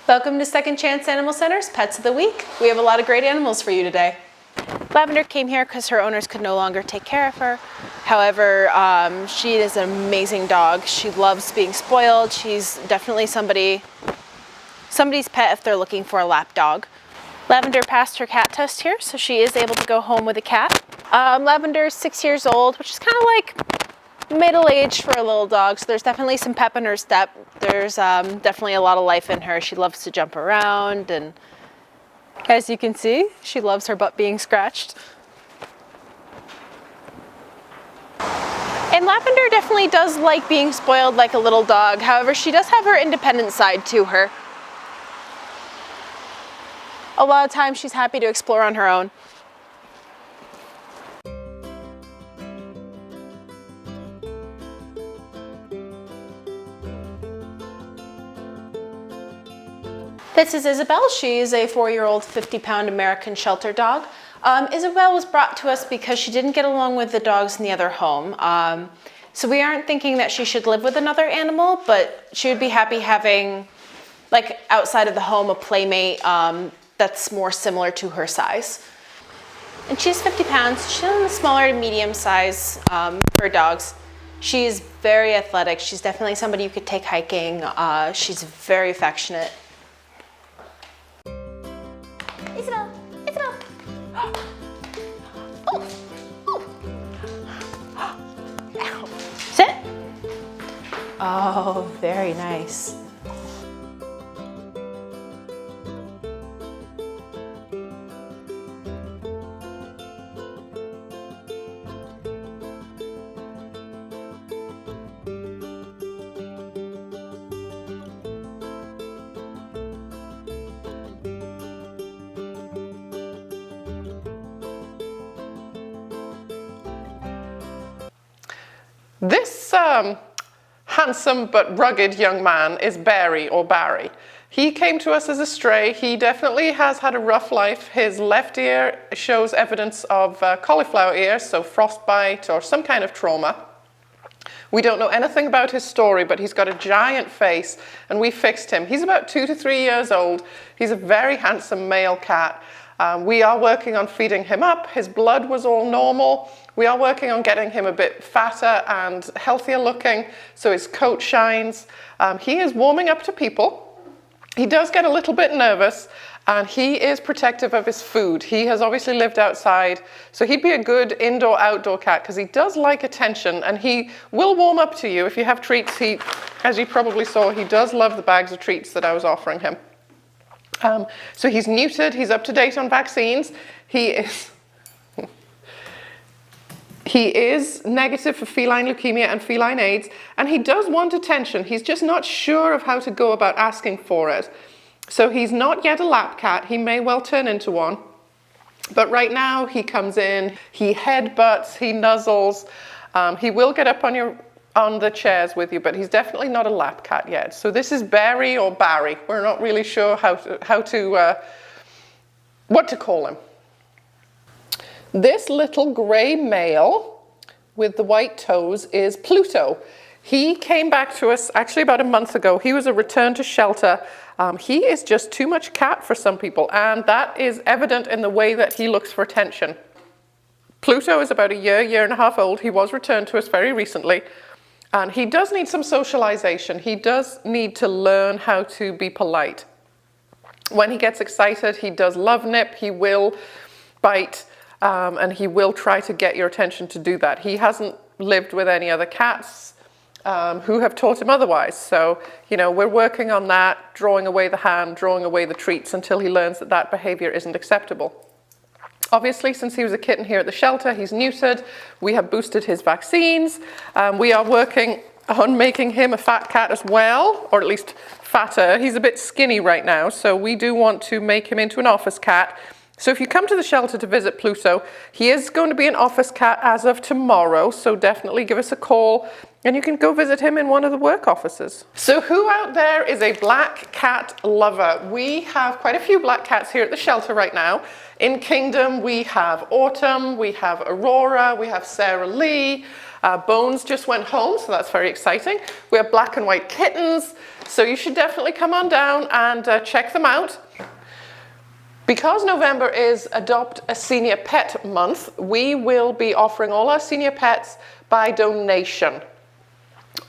Welcome to Second Chance Animal Center's Pets of the Week. We have a lot of great animals for you today. Lavender came here because her owners could no longer take care of her. However, she is an amazing dog. She loves being spoiled. She's definitely somebody's pet if they're looking for a lap dog. Lavender passed her cat test here, so she is able to go home with a cat. Lavender is 6 years old, which is kind of like middle-aged for a little dog, so there's definitely some pep in her step. There's definitely a lot of life in her. She loves to jump around, and as you can see, she loves her butt being scratched. And Lavender definitely does like being spoiled like a little dog. However, she does have her independent side to her. A lot of times she's happy to explore on her own. This is Isabel. She is a 4-year-old 50-pound American shelter dog. Isabel was brought to us because she didn't get along with the dogs in the other home. So we aren't thinking that she should live with another animal, but she would be happy having, like outside of the home, a playmate that's more similar to her size. And she's 50 pounds. She's on the smaller to medium size for dogs. She's very athletic. She's definitely somebody you could take hiking. She's very affectionate. Isabel, Isabel. Oh, oh. Sit. Oh, very nice. This handsome but rugged young man is Barry or Barry. He came to us as a stray. He definitely has had a rough life. His left ear shows evidence of cauliflower ear, so frostbite or some kind of trauma. We don't know anything about his story, but he's got a giant face and we fixed him. He's about 2 to 3 years old. He's a very handsome male cat. We are working on feeding him up. His blood was all normal. We are working on getting him a bit fatter and healthier looking, so his coat shines. He is warming up to people. He does get a little bit nervous, and he is protective of his food. He has obviously lived outside, so he'd be a good indoor-outdoor cat because he does like attention, and he will warm up to you if you have treats. As you probably saw, he does love the bags of treats that I was offering him. So he's neutered. He's up to date on vaccines. He is negative for feline leukemia and feline AIDS, and he does want attention. He's just not sure of how to go about asking for it. So he's not yet a lap cat. He may well turn into one. But right now he comes in, he headbutts, he nuzzles. He will get up on the chairs with you, but he's definitely not a lap cat yet. So this is Barry or Barry. We're not really sure what to call him. This little gray male with the white toes is Pluto. He came back to us actually about a month ago. He was a return to shelter. He is just too much cat for some people, and that is evident in the way that he looks for attention. Pluto is about a year and a half old. He was returned to us very recently, and he does need some socialization. He does need to learn how to be polite. When he gets excited, he does love nip. He will bite. And he will try to get your attention to do that. He hasn't lived with any other cats who have taught him otherwise. So, we're working on that, drawing away the hand, drawing away the treats until he learns that that behavior isn't acceptable. Obviously, since he was a kitten here at the shelter, he's neutered. We have boosted his vaccines. We are working on making him a fat cat as well, or at least fatter. He's a bit skinny right now, so we do want to make him into an office cat. So if you come to the shelter to visit Pluto, he is going to be an office cat as of tomorrow, so definitely give us a call And you can go visit him in one of the work offices. So who out there is a black cat lover? We have quite a few black cats here at the shelter right now. In Kingdom, we have Autumn, we have Aurora, we have Sarah Lee. Bones just went home, so that's very exciting. We have black and white kittens, so you should definitely come on down and check them out. Because November is Adopt a Senior Pet Month, we will be offering all our senior pets by donation.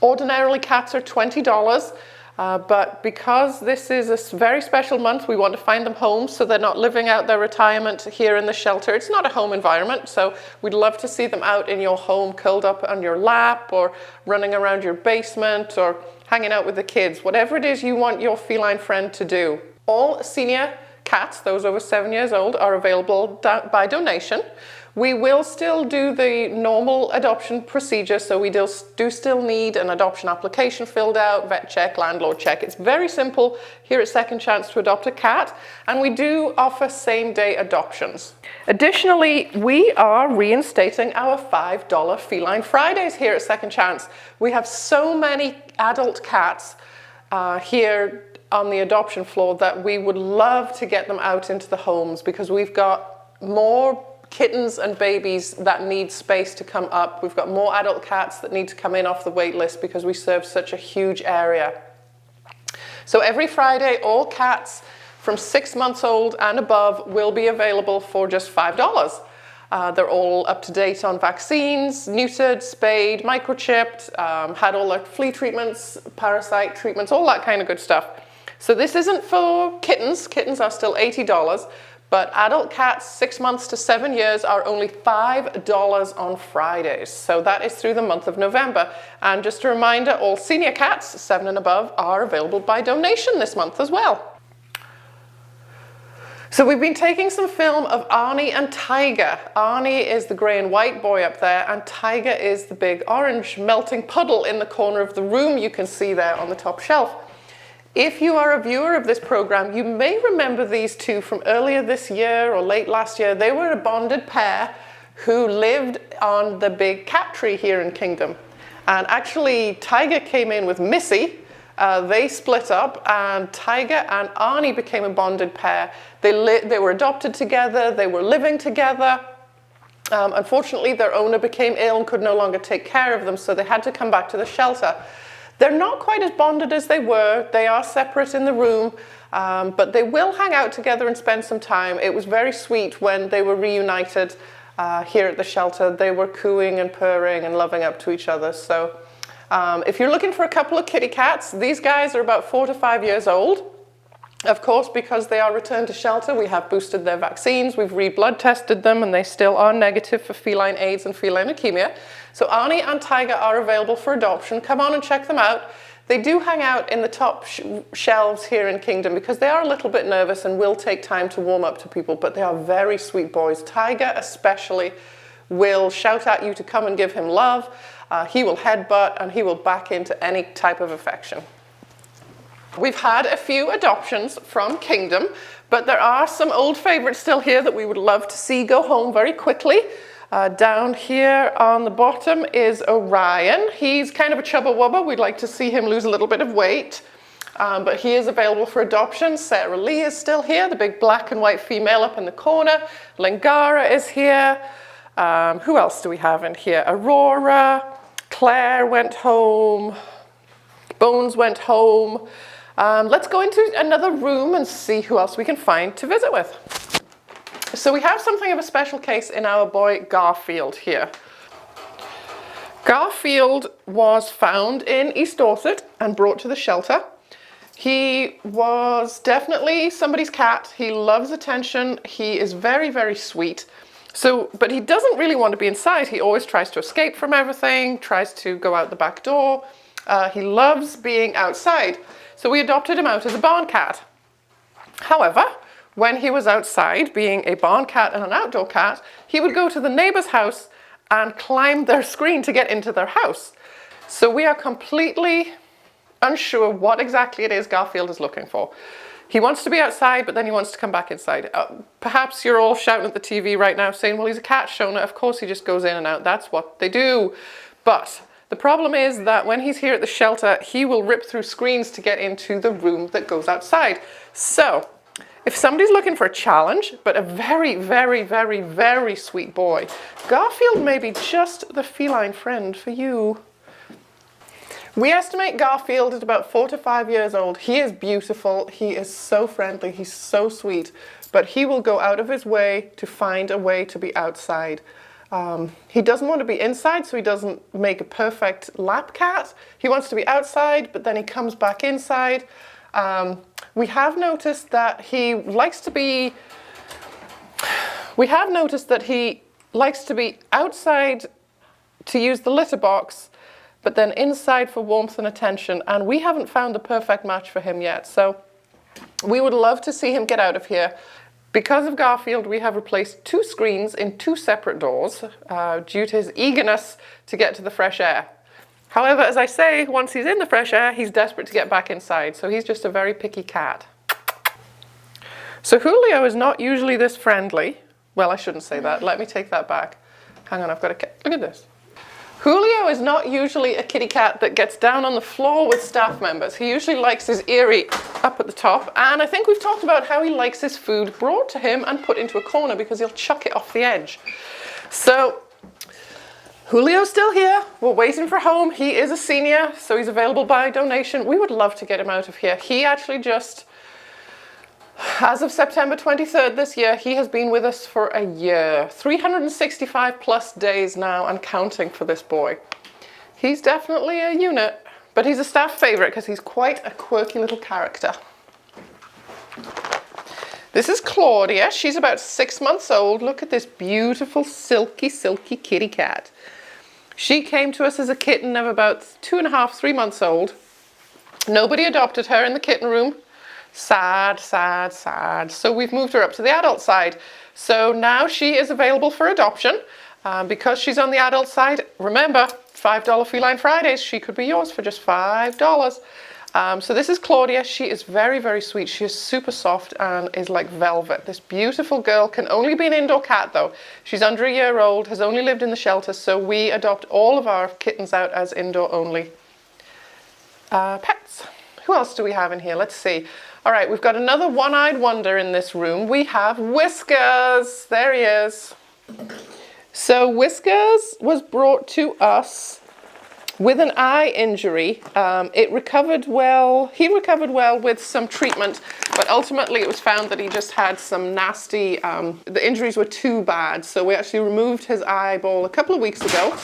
Ordinarily, cats are $20, but because this is a very special month, we want to find them homes so they're not living out their retirement here in the shelter. It's not a home environment, so we'd love to see them out in your home, curled up on your lap, or running around your basement, or hanging out with the kids. Whatever it is you want your feline friend to do. All senior cats, those over 7 years old, are available by donation. We will still do the normal adoption procedure, so we do still need an adoption application filled out, vet check, landlord check. It's very simple here at Second Chance to adopt a cat, and we do offer same-day adoptions. Additionally, we are reinstating our $5 Feline Fridays here at Second Chance. We have so many adult cats here on the adoption floor that we would love to get them out into the homes, because we've got more kittens and babies that need space to come up. We've got more adult cats that need to come in off the wait list because we serve such a huge area. So every Friday, all cats from 6 months old and above will be available for just $5. They're all up to date on vaccines, neutered, spayed, microchipped, had all their flea treatments, parasite treatments, all that kind of good stuff. So this isn't for kittens. Kittens are still $80. But adult cats 6 months to 7 years are only $5 on Fridays. So that is through the month of November. And just a reminder, all senior cats 7 and above are available by donation this month as well. So we've been taking some film of Arnie and Tiger. Arnie is the grey and white boy up there, and Tiger is the big orange melting puddle in the corner of the room you can see there on the top shelf. If you are a viewer of this program, you may remember these two from earlier this year or late last year. They were a bonded pair who lived on the big cat tree here in Kingdom. And actually, Tiger came in with Missy. They split up, and Tiger and Arnie became a bonded pair. They were adopted together. They were living together. Unfortunately, their owner became ill and could no longer take care of them, so they had to come back to the shelter. They're not quite as bonded as they were. They are separate in the room, but they will hang out together and spend some time. It was very sweet when they were reunited here at the shelter. They were cooing and purring and loving up to each other. So if you're looking for a couple of kitty cats, these guys are about 4 to 5 years old. Of course, because they are returned to shelter, we have boosted their vaccines, we've re-blood tested them, and they still are negative for feline AIDS and feline leukemia. So Arnie and Tiger are available for adoption. Come on and check them out. They do hang out in the top shelves here in Kingdom because they are a little bit nervous and will take time to warm up to people, but they are very sweet boys. Tiger especially will shout at you to come and give him love. He will headbutt, and he will back into any type of affection. We've had a few adoptions from Kingdom, but there are some old favorites still here that we would love to see go home very quickly. Down here on the bottom is Orion. He's kind of a chubba wubba. We'd like to see him lose a little bit of weight, but he is available for adoption. Sarah Lee is still here, the big black and white female up in the corner. Lingara is here. Who else do we have in here? Aurora, Claire went home, Bones went home. Let's go into another room and see who else we can find to visit with. So we have something of a special case in our boy Garfield here. Garfield was found in East Dorset and brought to the shelter. He was definitely somebody's cat. He loves attention. He is very, very sweet. But he doesn't really want to be inside. He always tries to escape from everything, tries to go out the back door. He loves being outside. So we adopted him out as a barn cat. However, when he was outside, being a barn cat and an outdoor cat, he would go to the neighbor's house and climb their screen to get into their house. So we are completely unsure what exactly it is Garfield is looking for. He wants to be outside, but then he wants to come back inside. Perhaps you're all shouting at the TV right now saying, well, he's a cat, Shona. Of course he just goes in and out. That's what they do. But The problem is that when he's here at the shelter, he will rip through screens to get into the room that goes outside. So if somebody's looking for a challenge, but a very, very, very, very sweet boy, Garfield may be just the feline friend for you. We estimate Garfield at about 4 to 5 years old. He is beautiful. He is so friendly. He's so sweet. But he will go out of his way to find a way to be outside. He doesn't want to be inside, so he doesn't make a perfect lap cat. He wants to be outside, but then he comes back inside. We have noticed that he likes to be outside to use the litter box, but then inside for warmth and attention. And we haven't found the perfect match for him yet. So we would love to see him get out of here. Because of Garfield, we have replaced 2 screens in 2 separate doors due to his eagerness to get to the fresh air. However, as I say, once he's in the fresh air, he's desperate to get back inside. So he's just a very picky cat. So Julio is not usually this friendly. Well, I shouldn't say that. Let me take that back. Hang on, I've got to... Look at this. Julio is not usually a kitty cat that gets down on the floor with staff members. He usually likes his eyrie up at the top. And I think we've talked about how he likes his food brought to him and put into a corner because he'll chuck it off the edge. So Julio's still here. We're waiting for home. He is a senior, so he's available by donation. We would love to get him out of here. He actually just, as of September 23rd this year, he has been with us for a year. 365 plus days now and counting for this boy. He's definitely a unit, but he's a staff favorite because he's quite a quirky little character. This is Claudia. She's about 6 months old. Look at this beautiful, silky, silky kitty cat. She came to us as a kitten of about 2.5, 3 months old. Nobody adopted her in the kitten room. Sad, sad, sad. So we've moved her up to the adult side. So now she is available for adoption. Because she's on the adult side, remember, $5 Feline Fridays. She could be yours for just $5. So this is Claudia. She is very, very sweet. She is super soft and is like velvet. This beautiful girl can only be an indoor cat though. She's under a year old, has only lived in the shelter, so we adopt all of our kittens out as indoor only pets. Who else do we have in here? Let's see. All right, we've got another one-eyed wonder in this room. We have Whiskers. There he is. So Whiskers was brought to us with an eye injury. It recovered well. He recovered well with some treatment, but ultimately it was found that he just had some nasty, the injuries were too bad. So we actually removed his eyeball a couple of weeks ago.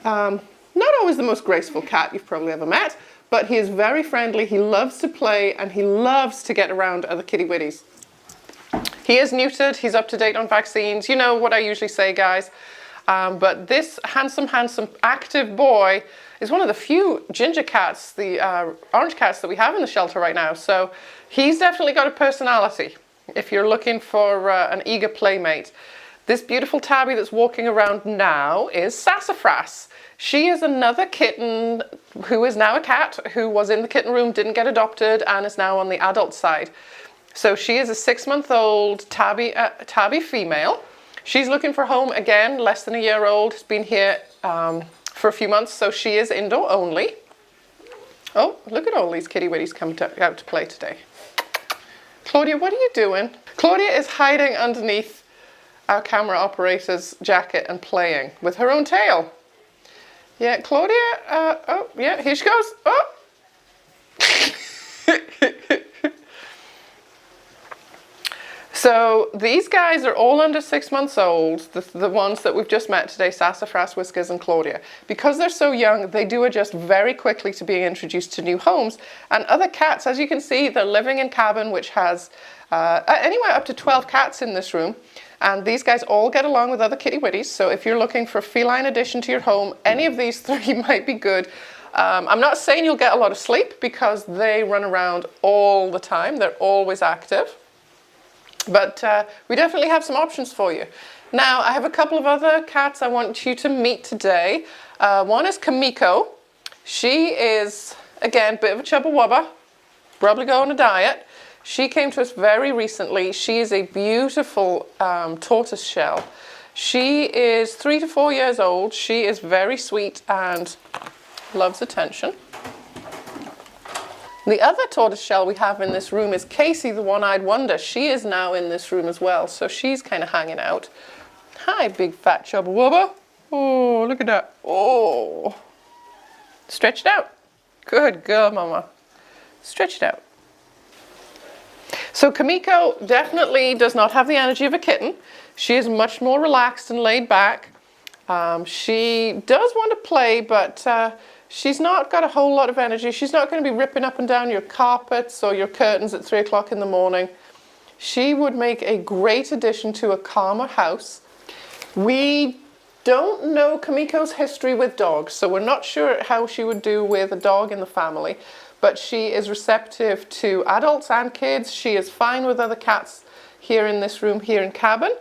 Not always the most graceful cat you've probably ever met, but he is very friendly. He loves to play and he loves to get around other kitty witties. He is neutered. He's up to date on vaccines. You know what I usually say, guys. But this handsome, handsome, active boy is one of the few ginger cats, the orange cats that we have in the shelter right now. So he's definitely got a personality if you're looking for an eager playmate. This beautiful tabby that's walking around now is Sassafras. She is another kitten who is now a cat who was in the kitten room, didn't get adopted, and is now on the adult side. So she is a 6-month-old tabby female. She's looking for home again, less than a year old, has been here for a few months, so she is indoor only. Oh, look at all these kitty witties coming out to play today. Claudia, what are you doing? Claudia is hiding underneath our camera operator's jacket and playing with her own tail. Yeah, Claudia, oh, yeah, here she goes. Oh! So these guys are all under 6 months old, the ones that we've just met today, Sassafras, Whiskers, and Claudia. Because they're so young, they do adjust very quickly to being introduced to new homes. And other cats, as you can see, they're living in cabin, which has anywhere up to 12 cats in this room. And these guys all get along with other kitty witties. So if you're looking for a feline addition to your home, any of these 3 might be good. I'm not saying you'll get a lot of sleep because they run around all the time. They're always active. But we definitely have some options for you. Now, I have a couple of other cats I want you to meet today. One is Kamiko. She is, again, a bit of a chubba wubba, probably go on a diet. She came to us very recently. She is a beautiful tortoise shell. She is 3 to 4 years old. She is very sweet and loves attention. The other tortoiseshell we have in this room is Casey, the one-eyed wonder. She is now in this room as well, so she's kind of hanging out. Hi, big fat chubba wubba. Oh, look at that. Oh, stretched out. Good girl, mama. Stretched out. So Kamiko definitely does not have the energy of a kitten. She is much more relaxed and laid back. She does want to play, but she's not got a whole lot of energy. She's not going to be ripping up and down your carpets or your curtains at 3 o'clock in the morning. She would make a great addition to a calmer house. We don't know Kamiko's history with dogs, so we're not sure how she would do with a dog in the family, but she is receptive to adults and kids. She is fine with other cats here in this room, here in cabin.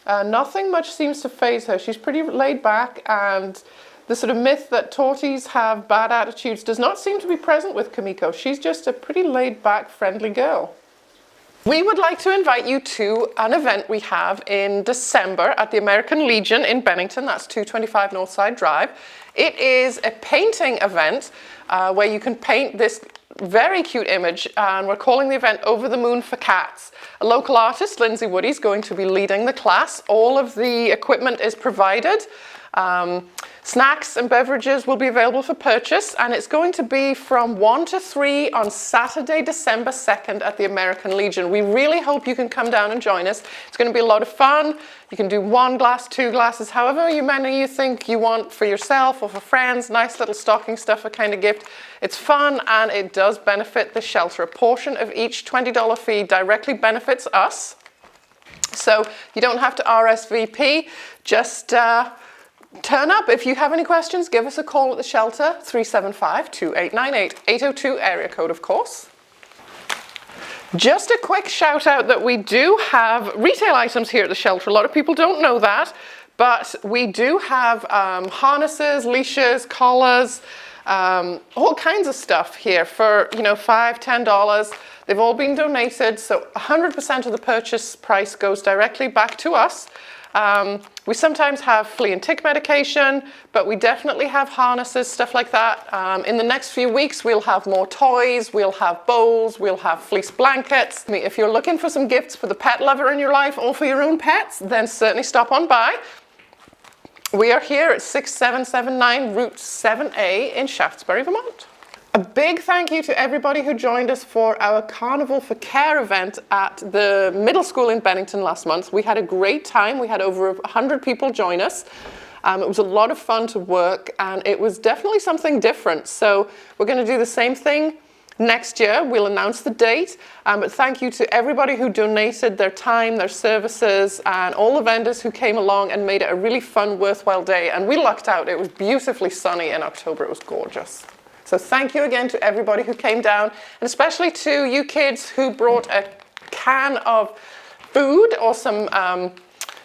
Nothing much seems to faze her. She's pretty laid back, and the sort of myth that torties have bad attitudes does not seem to be present with Kamiko. She's just a pretty laid back, friendly girl. We would like to invite you to an event we have in December at the American Legion in Bennington. That's 225 Northside Drive. It is a painting event where you can paint this very cute image, and we're calling the event Over the Moon for Cats. A local artist, Lindsay Woody, is going to be leading the class. All of the equipment is provided. Snacks and beverages will be available for purchase, and it's going to be from 1 to 3 on Saturday, December 2nd at the American Legion. We really hope you can come down and join us. It's going to be a lot of fun. You can do 1 glass, 2 glasses, however many you think you want for yourself or for friends. Nice little stocking stuffer kind of gift. It's fun, and it does benefit the shelter. A portion of each $20 fee directly benefits us. So you don't have to RSVP, just turn up. If you have any questions, give us a call at the shelter, 375-2898, 802 area code, of course. Just a quick shout out that we do have retail items here at the shelter. A lot of people don't know that, but we do have harnesses, leashes, collars, all kinds of stuff here for, $5, $10. They've all been donated, so 100% of the purchase price goes directly back to us. We sometimes have flea and tick medication, but we definitely have harnesses, stuff like that. In the next few weeks, we'll have more toys, we'll have bowls, we'll have fleece blankets. If you're looking for some gifts for the pet lover in your life or for your own pets, then certainly stop on by. We are here at 6779 Route 7A in Shaftesbury, Vermont. A big thank you to everybody who joined us for our Carnival for Care event at the middle school in Bennington last month. We had a great time. We had over 100 people join us. It was a lot of fun to work, and it was definitely something different. So we're going to do the same thing next year. We'll announce the date, but thank you to everybody who donated their time, their services, and all the vendors who came along and made it a really fun, worthwhile day. And we lucked out. It was beautifully sunny in October. It was gorgeous. So thank you again to everybody who came down, and especially to you kids who brought a can of food or some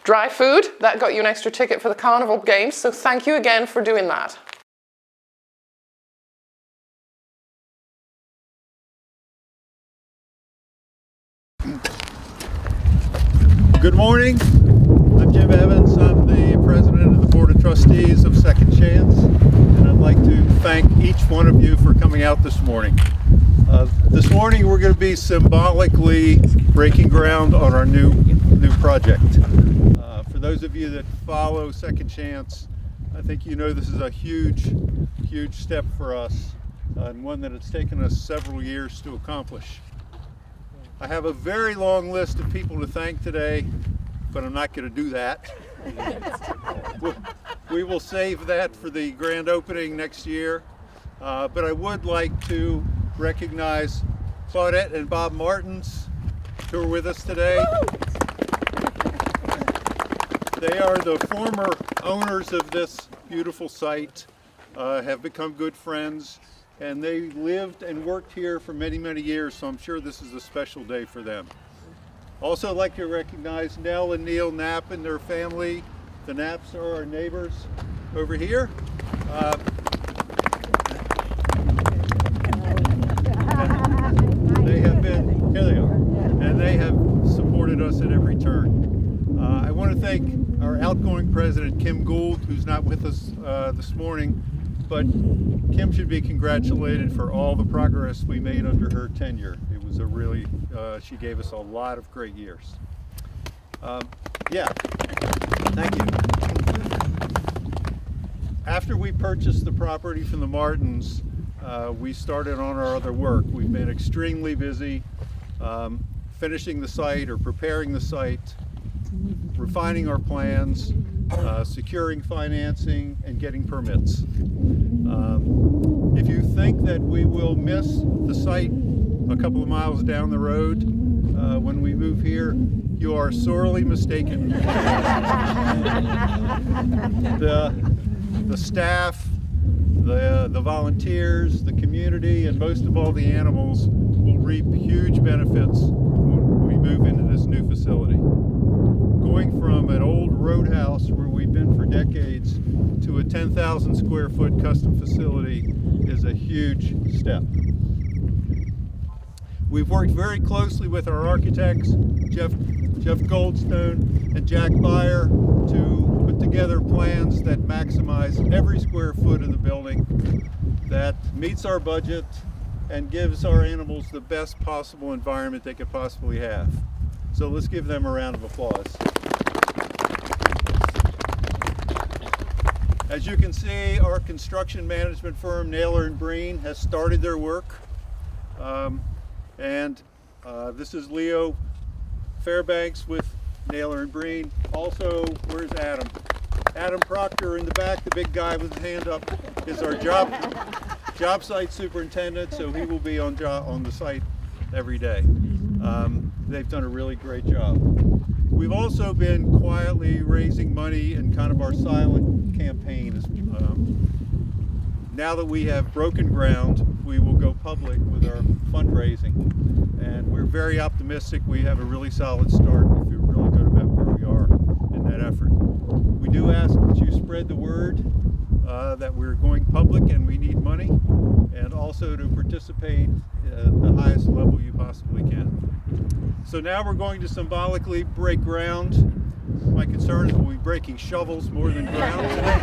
dry food. That got you an extra ticket for the Carnival games, so thank you again for doing that. Good morning. I'm Jim Evans. I'm the president of the Board of Trustees of Second Chance, and I'd like to thank each one of you for coming out this morning. This morning we're going to be symbolically breaking ground on our new project. For those of you that follow Second Chance, I think you know this is a huge step for us, and one that it's taken us several years to accomplish. I have a very long list of people to thank today, but I'm not going to do that. We will save that for the grand opening next year. But I would like to recognize Claudette and Bob Martins, who are with us today. They are the former owners of this beautiful site, have become good friends, and they lived and worked here for many, many years, so I'm sure this is a special day for them. Also like to recognize Nell and Neil Knapp and their family. The Knapps are our neighbors over here. They have been, here they are, and they have supported us at every turn. I want want to thank our outgoing president, Kim Gould, who's not with us this morning, but Kim should be congratulated for all the progress we made under her tenure. It was a really, she gave us a lot of great years. Yeah, thank you. After we purchased the property from the Martins, we started on our other work. We've been extremely busy finishing the site or preparing the site, refining our plans, securing financing, and getting permits. If you think that we will miss the site a couple of miles down the road when we move here, you are sorely mistaken. The staff, the volunteers, the community, and most of all the animals will reap huge benefits when we move into this new facility. Going from an old roadhouse where we've been for decades to a 10,000 square foot custom facility is a huge step. We've worked very closely with our architects, Jeff Goldstone and Jack Beyer, to put together plans that maximize every square foot of the building, that meets our budget and gives our animals the best possible environment they could possibly have. So let's give them a round of applause. As you can see, our construction management firm, Naylor & Breen, has started their work. This is Leo Fairbanks with Naylor & Breen. Also, where's Adam? Adam Proctor in the back, the big guy with his hand up, is our job site superintendent, so he will be on the site every day. They've done a really great job. We've also been quietly raising money in kind of our silent campaign. Now that we have broken ground, we will go public with our fundraising. And we're very optimistic. We have a really solid start. We feel really good about where we are in that effort. We do ask that you spread the word that we're going public and we need money, and also to participate at the highest level you possibly can. So now we're going to symbolically break ground. My concern is we'll be breaking shovels more than ground today.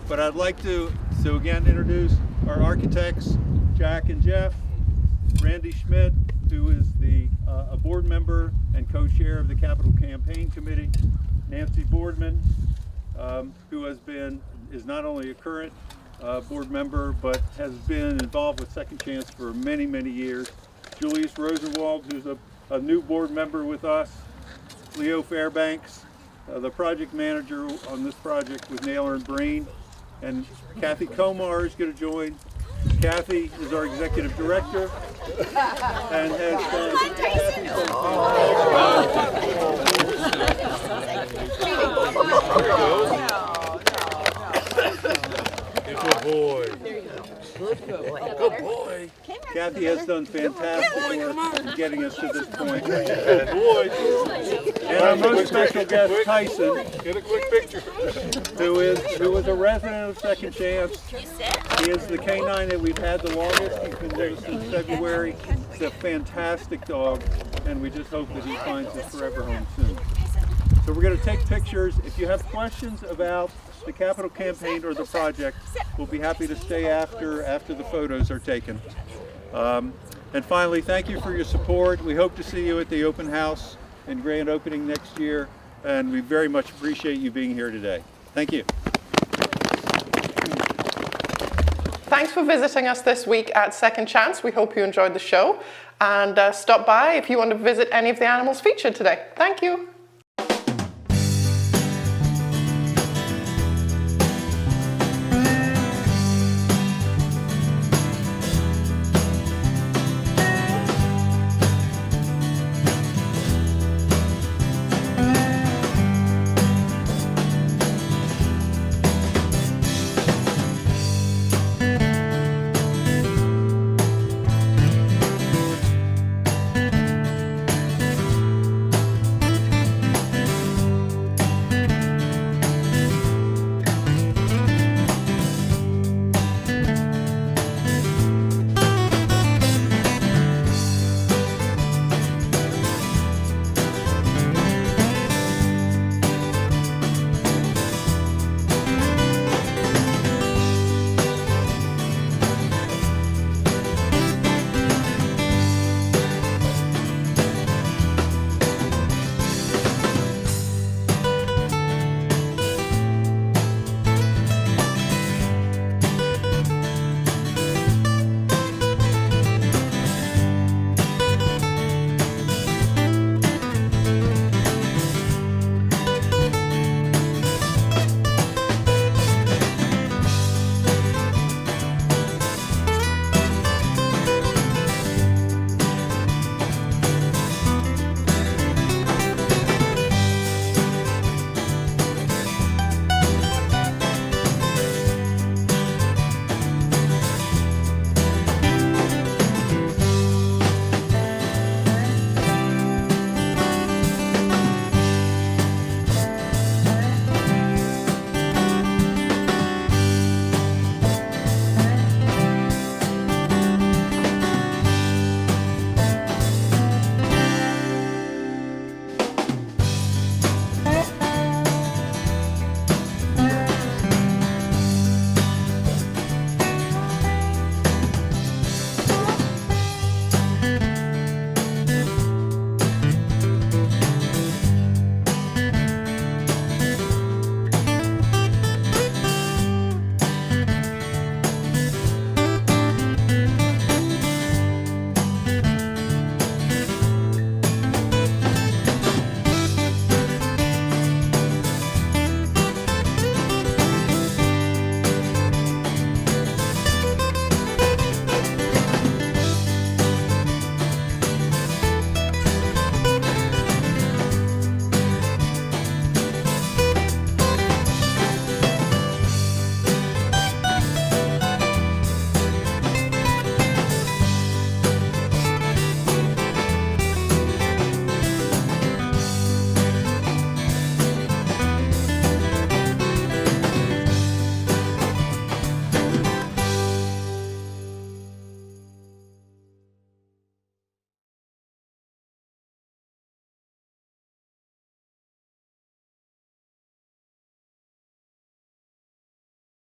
But I'd like to again introduce our architects, Jack and Jeff, Randy Schmidt, who is a board member and co-chair of the Capital Campaign Committee, Nancy Boardman, who is not only a current board member, but has been involved with Second Chance for many, many years, Julius Rosenwald, who's a new board member with us, Leo Fairbanks, the project manager on this project with Naylor & Breen, and Kathy Komar is going to join. Kathy is our executive director and Good boy. Good boy. Kathy has done fantastic work in getting us to this point. Good boy. And our most special guest, Tyson, get a quick picture, who is a resident of Second Chance. He is the canine that we've had the longest. He's been there since February. He's a fantastic dog, and we just hope that he finds his forever home soon. So we're going to take pictures. If you have questions about the Capital Campaign or the project, we'll be happy to stay after the photos are taken. And finally, thank you for your support. We hope to see you at the open house and grand opening next year, and we very much appreciate you being here today. Thank you. Thanks for visiting us this week at Second Chance. We hope you enjoyed the show, and stop by if you want to visit any of the animals featured today. Thank you.